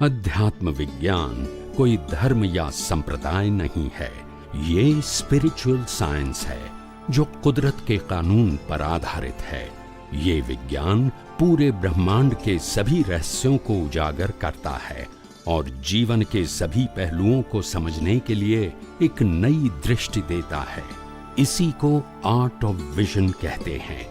अध्यात्म विज्ञान कोई धर्म या संप्रदाय नहीं है, ये स्पिरिचुअल साइंस है जो कुदरत के कानून पर आधारित है। ये विज्ञान पूरे ब्रह्मांड के सभी रहस्यों को उजागर करता है और जीवन के सभी पहलुओं को समझने के लिए एक नई दृष्टि देता है। इसी को आर्ट ऑफ विजन कहते हैं,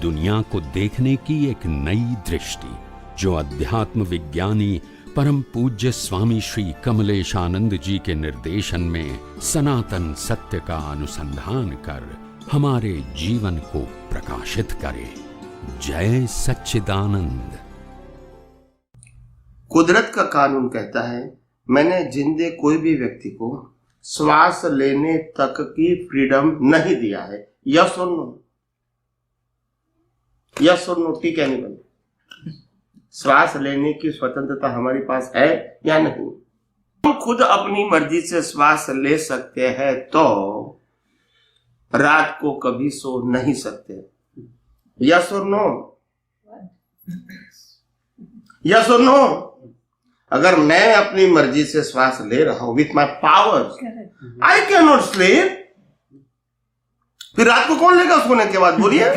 दुनिया को देखने की एक नई दृष्टि, जो अध्यात्म विज्ञानी परम पूज्य स्वामी श्री कमलेशानंद जी के निर्देशन में सनातन सत्य का अनुसंधान कर हमारे जीवन को प्रकाशित करे। जय सच्चिदानंद। कुदरत का कानून कहता है, मैंने जिंदे कोई भी व्यक्ति को श्वास लेने तक की फ्रीडम नहीं दिया है। यस और नो? यस और नो? ठीक है नहीं बने? श्वास लेने की स्वतंत्रता हमारे पास है या नहीं? हम खुद अपनी मर्जी से श्वास ले सकते हैं तो रात को कभी सो नहीं सकते। यस और नो? यस और नो? अगर मैं अपनी मर्जी से श्वास ले रहा हूं with my powers, I can not sleep, फिर रात को कौन लेगा सोने के बाद? बोलिए।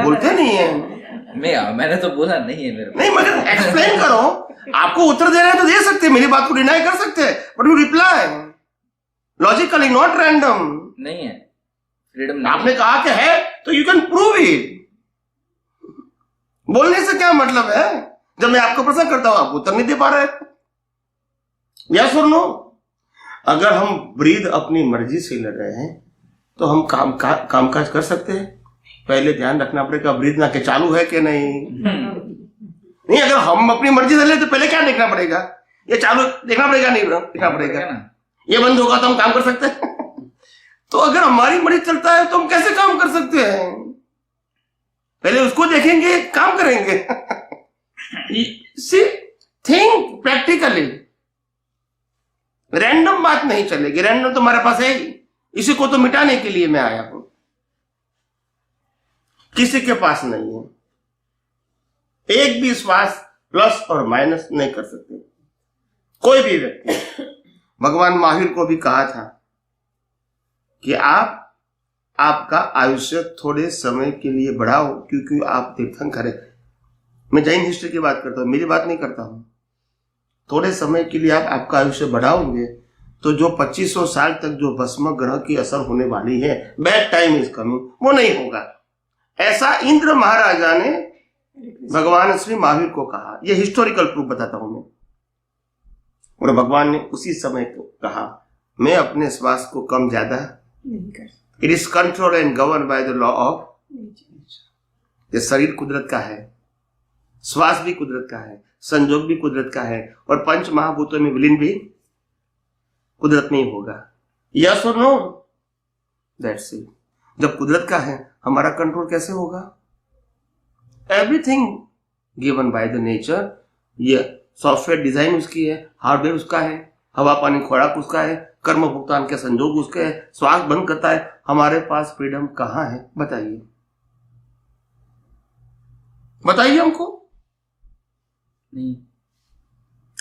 बोलते नहीं है। मैंने तो बोला नहीं है मेरे नहीं, मगर एक्सप्लेन करो। आपको उत्तर दे रहे हैं तो दे सकते हैं, मेरी बात को डिनाई कर सकते हैं, but you reply logically, not random. नहीं है फ्रीडम। आपने कहा कि है तो यू कैन प्रूव इट। बोलने से क्या मतलब है? जब मैं आपको प्रश्न करता हूं आप उत्तर नहीं दे पा रहे। यस और नो? अगर हम ब्रीद अपनी मर्जी से ले रहे हैं तो हम कामकाज कर सकते हैं। पहले ध्यान रखना पड़ेगा ब्रीद ना के चालू है कि नहीं। नहीं, अगर हम अपनी मर्जी से ले तो पहले क्या देखना पड़ेगा? ये चालू देखना पड़ेगा? नहीं देखना पड़ेगा। ये बंद होगा तो हम काम कर सकते हैं। तो अगर हमारी मर्जी चलता है तो हम कैसे काम कर सकते हैं? पहले उसको देखेंगे, काम करेंगे। सी थिंक प्रैक्टिकली। रैंडम बात नहीं चलेगी। रैंडम तो हमारे पास है ही, इसी को तो मिटाने के लिए मैं आया हूं। किसी के पास नहीं है। एक भी श्वास प्लस और माइनस नहीं कर सकते कोई भी व्यक्ति। भगवान महावीर को भी कहा था कि आपका आयुष्य थोड़े समय के लिए बढ़ाओ क्योंकि आप तीर्थंकर हैं। मैं जैन हिस्ट्री की बात करता हूं, मेरी बात नहीं करता हूं। थोड़े समय के लिए आप आपका आयुष्य बढ़ाओगे तो जो 2500 साल तक जो भस्म ग्रह की असर होने वाली है, बैड टाइम इज कमिंग, वो नहीं होगा। ऐसा इंद्र महाराजा ने भगवान श्री महावीर को कहा। यह हिस्टोरिकल प्रूफ बताता हूं मैं। और भगवान ने उसी समय को कहा, मैं अपने श्वास को कम ज्यादा नहीं कर सकता। It is control and govern by the law of nature. ये शरीर कुदरत का है, श्वास भी कुदरत का है, संयोग भी कुदरत का है, और पंच महाभूतों में विलीन भी कुदरत में ही होगा। यस और नो? That's it. जब कुदरत का है, हमारा कंट्रोल कैसे होगा? Everything given by the nature. ये सॉफ्टवेयर डिजाइन उसकी है, हार्डवेयर उसका है, हवा पानी खुराक उसका है, कर्म भुगतान के संजोग उसके है, श्वास बंद करता है। हमारे पास फ्रीडम कहां है? बताइए, बताइए हमको। नहीं।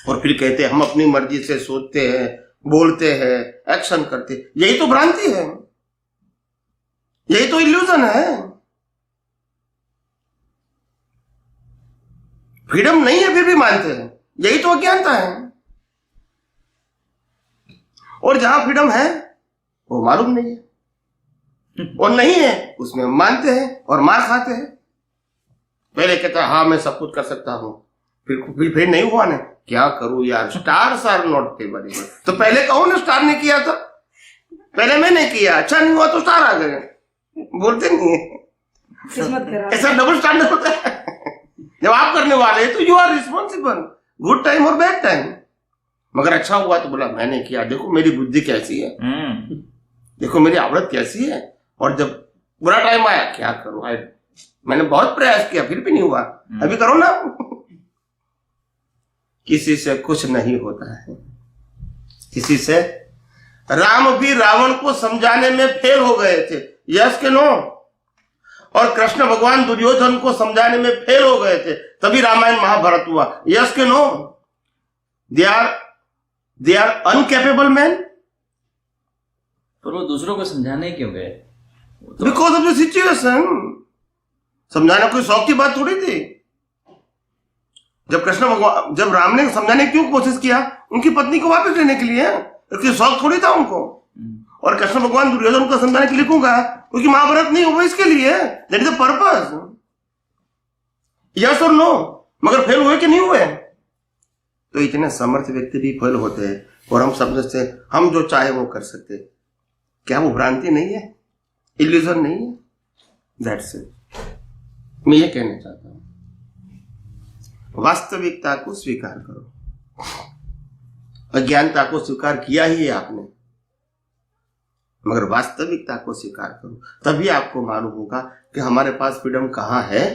और फिर कहते हैं हम अपनी मर्जी से सोचते हैं, बोलते हैं, एक्शन करते हैं। यही तो भ्रांति है, यही तो इल्यूजन है। फ्रीडम नहीं है फिर भी मानते हैं, यही तो अज्ञानता है। और जहां फ्रीडम है वो मालूम नहीं है, और नहीं है उसमें हम मानते हैं और मार खाते हैं। पहले कहता है हाँ मैं सब कुछ कर सकता हूं, फिर नहीं हुआ ना, क्या करूं यार, स्टार्स आर नॉट फेवरेबल। तो पहले कहो ना स्टार ने किया था, पहले मैंने किया, अच्छा नहीं हुआ तो स्टार आ गए। बोलते नहीं है, ऐसा डबल स्टैंडर्ड होता है। जब आप करने वाले तो you are responsible, good time और बैड टाइम। मगर अच्छा हुआ तो बोला मैंने किया, देखो मेरी बुद्धि कैसी है, देखो मेरी आवड़त कैसी है। और जब बुरा टाइम आया, क्या करूं, मैंने बहुत प्रयास किया फिर भी नहीं हुआ, अभी करो ना। किसी से कुछ नहीं होता है, किसी से। राम भी रावण को समझाने में फेल हो गए थे, यस के नो? और कृष्ण भगवान दुर्योधन को समझाने में फेल हो गए थे, तभी रामायण महाभारत हुआ, यस के नो? दे आर अनकैपेबल मैन पर वो दूसरों को समझाने क्यों गए? Because of the situation. समझाना कोई शौक की बात थोड़ी थी। जब राम ने समझाने की क्यों कोशिश किया? उनकी पत्नी को वापस लेने के लिए, क्योंकि शौक थोड़ी था उनको। और कृष्ण भगवान दुर्योधन को समझाने के लिए क्यों कहा? क्योंकि महाभारत नहीं हुआ इसके लिए। That is the purpose. Yes और नो। मगर फेल हुए कि नहीं हुए? तो इतने समर्थ व्यक्ति भी फेल होते हैं और हम समझते हैं हम जो चाहे वो कर सकते। क्या वो भ्रांति नहीं है? इल्यूजन नहीं है? That's it. मैं ये कहना चाहता हूं, वास्तविकता को स्वीकार करो। अज्ञानता को स्वीकार किया ही है आपने, मगर वास्तविकता को स्वीकार करो। तभी आपको मालूम होगा कि हमारे पास फ्रीडम कहाँ है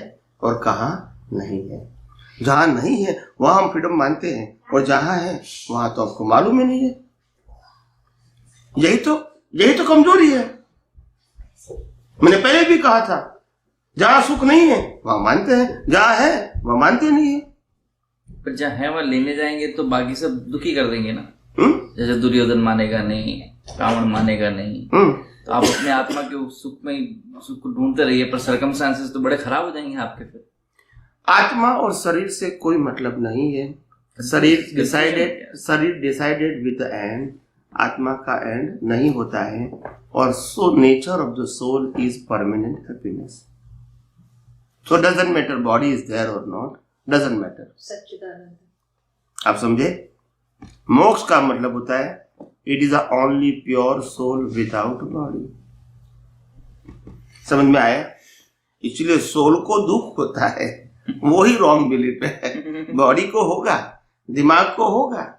और कहाँ नहीं है। जहां नहीं है वहां हम फ्रीडम मानते हैं, और जहां है वहां तो आपको मालूम ही नहीं है। यही तो कमजोरी है। मैंने पहले भी कहा था, जहां सुख नहीं है वहां मानते हैं, जहां है वहां मानते नहीं है। पर जहाँ है वहां लेने जाएंगे तो बाकी सब दुखी कर देंगे ना। जैसे दुर्योधन मानेगा नहीं, रावण मानेगा नहीं, तो आप अपने आत्मा के सुख को ढूंढते रहिए, पर सर्कमस्टांसेस तो बड़े खराब हो जाएंगे आपके। फिर आत्मा और शरीर से कोई मतलब नहीं है। शरीर डिसाइडेड विद द एंड। आत्मा का एंड नहीं होता है। और so nature of the soul is permanent happiness. So doesn't matter body is there और नॉट, डजंट मैटर। सच्चिदानंद। आप समझे? मोक्ष का मतलब होता है it is a only pure soul without body. समझ में आया? इसलिए सोल को दुख होता है, वही रॉन्ग बिलीफ है। बॉडी को होगा, दिमाग को होगा,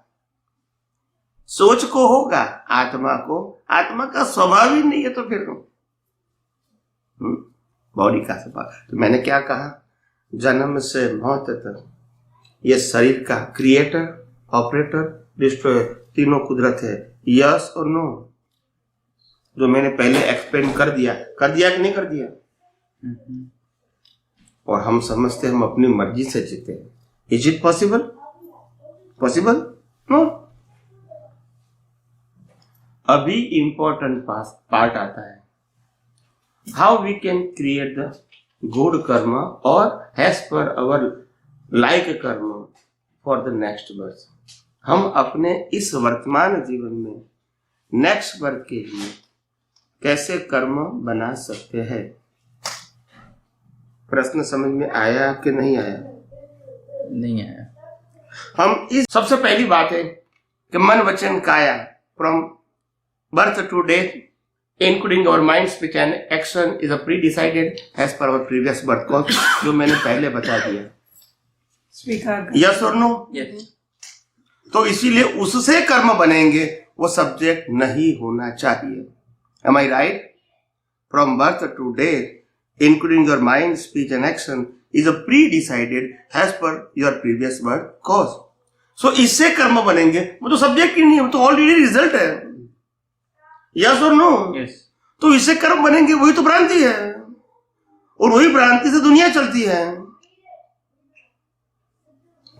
सोच को होगा, आत्मा का स्वभाव ही नहीं है। तो फिर बॉडी का स्वभाव। तो मैंने क्या कहा? जन्म से मौत तक ये शरीर का क्रिएटर, ऑपरेटर, डिस्ट्रॉयर तीनों कुदरत है। यस और नो? जो मैंने पहले एक्सप्लेन कर दिया कि नहीं कर दिया? और हम समझते हम अपनी मर्जी से जीते हैं। Is it possible? नो। अभी इंपॉर्टेंट पार्ट आता है, how we can create the good karma और as per our like karma for the next birth. हम अपने इस वर्तमान जीवन में नेक्स्ट बर्थ के लिए कैसे कर्म बना सकते हैं? प्रश्न समझ में आया कि नहीं आया? नहीं आया। हम इस सबसे पहली बात है कि मन वचन काया from birth to death including our mind, speech and action is a pre decided as per our previous birth cause, जो मैंने पहले बता दिया। स्वीकार। यस और नो? यस। तो इसीलिए उससे कर्म बनेंगे, वो सब्जेक्ट नहीं होना चाहिए। Am I right? From birth to death, including your mind, speech and action, is a pre-decided as per your previous birth cause. So इससे कर्म बनेंगे, वो तो सब्जेक्ट ही नहीं है, वो तो ऑलरेडी रिजल्ट है। यस और नो? यस। तो इससे कर्म बनेंगे, वही तो भ्रांति है, और वही भ्रांति से दुनिया चलती है।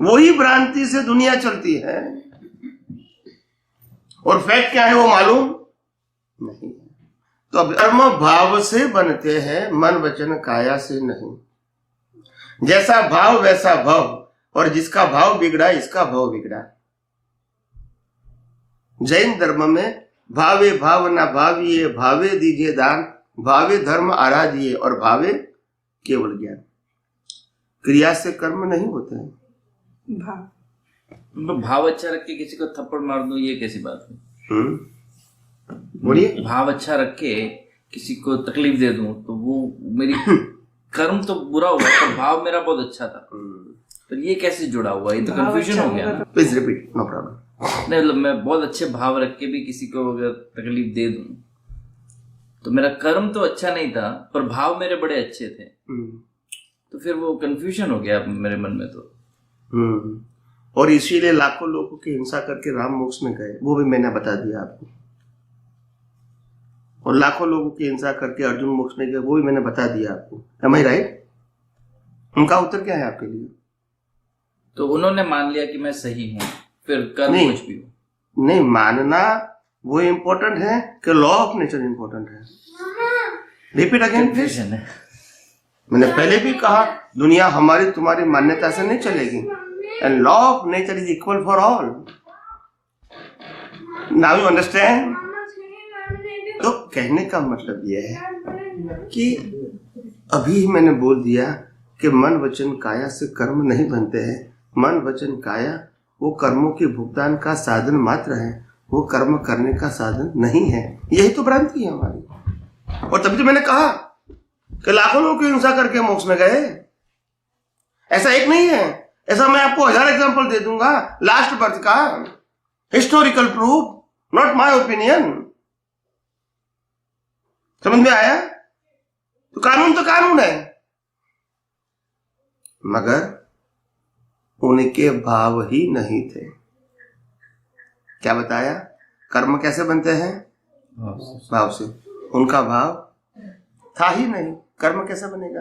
वही भ्रांति से दुनिया चलती है, और फैक्ट क्या है वो मालूम नहीं। तो अब कर्म भाव से बनते हैं, मन वचन काया से नहीं। जैसा भाव वैसा भाव, और जिसका भाव बिगड़ा इसका भाव बिगड़ा। जैन धर्म में भावे भाव न भाविये, भावे दीजिए दान, भावे धर्म आराधिए, और भावे केवल ज्ञान। क्रिया से कर्म नहीं होते हैं। भाव अच्छा रख के किसी को थप्पड़ मार दो, ये कैसी बात है? बोलिए। भाव अच्छा रख के किसी को तकलीफ दे दूं तो वो मेरी कर्म तो बुरा हुआ, पर भाव मेरा बहुत अच्छा था, तो ये कैसे जुड़ा हुआ? ये तो कंफ्यूजन हो गया ना। Please repeat. No problem. नहीं, मतलब मैं बहुत अच्छे भाव रख के भी किसी को अगर तकलीफ दे दूं तो मेरा कर्म तो अच्छा नहीं था, पर भाव मेरे बड़े अच्छे थे, तो फिर वो कंफ्यूजन हो गया मेरे मन में। तो और इसीलिए लाखों लोगों की हिंसा करके राम मोक्ष में गए, वो भी मैंने बता दिया आपको। और लाखों लोगों की हिंसा करके अर्जुन मोक्ष में गए, वो भी मैंने बता दिया आपको। Am I right? उनका उत्तर क्या है आपके लिए? उन्होंने मान लिया कि मैं सही हूँ, फिर कर्म नहीं। कुछ भी हो। नहीं, मानना वो इम्पोर्टेंट है कि लॉ ऑफ नेचर इम्पोर्टेंट है? Repeat again please. Confusion है। मैंने पहले भी कहा, दुनिया हमारी तुम्हारी मान्यता से नहीं चलेगी, and law of nature is equal for all. Now you understand? तो कहने का मतलब यह है कि अभी ही मैंने बोल दिया कि मन वचन काया से कर्म नहीं बनते हैं। मन वचन काया वो कर्मों के भुगतान का साधन मात्र है, वो कर्म करने का साधन नहीं है। यही तो भ्रांति है हमारी। और तभी तो मैंने कहा कि लाखों लोग की हिंसा करके मोक्ष में गए। ऐसा एक नहीं है, ऐसा मैं आपको 1000 एग्जांपल दे दूंगा लास्ट बर्थ का, historical proof, not my opinion. समझ में आया? तो कानून है, मगर उनके भाव ही नहीं थे। क्या बताया? कर्म कैसे बनते हैं? भाव से। उनका भाव था ही नहीं, कर्म कैसे बनेगा?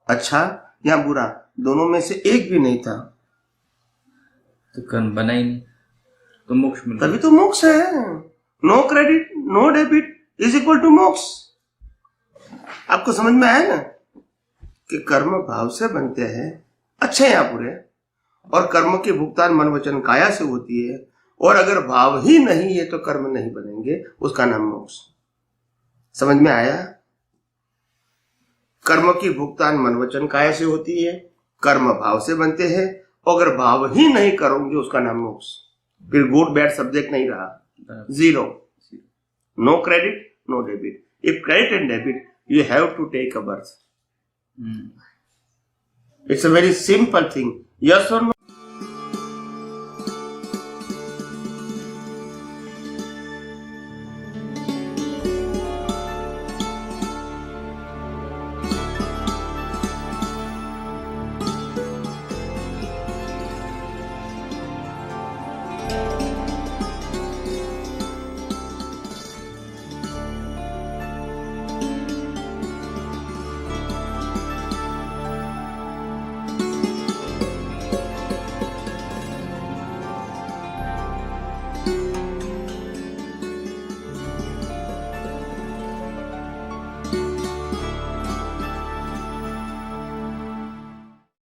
अच्छा या बुरा, दोनों में से एक भी नहीं था, तो कर्म बना ही नहीं, तो मोक्ष मिल तभी तो मोक्ष है। No credit no debit is equal to moksha. आपको समझ में आया ना कि कर्म भाव से बनते हैं, अच्छे या बुरे, और कर्म के भुगतान मन वचन काया से होती है। और अगर भाव ही नहीं है तो कर्म नहीं बनेंगे, उसका नाम मोक्ष। समझ में आया? कर्म की भुगतान मन वचन काया से होती है, कर्म भाव से बनते हैं, और अगर भाव ही नहीं करोगे उसका नाम मोक्ष। फिर गुड बैड सब्जेक्ट नहीं रहा, zero. No credit no debit. If credit and debit you have to take a birth. It's a very simple thing. Yes or no?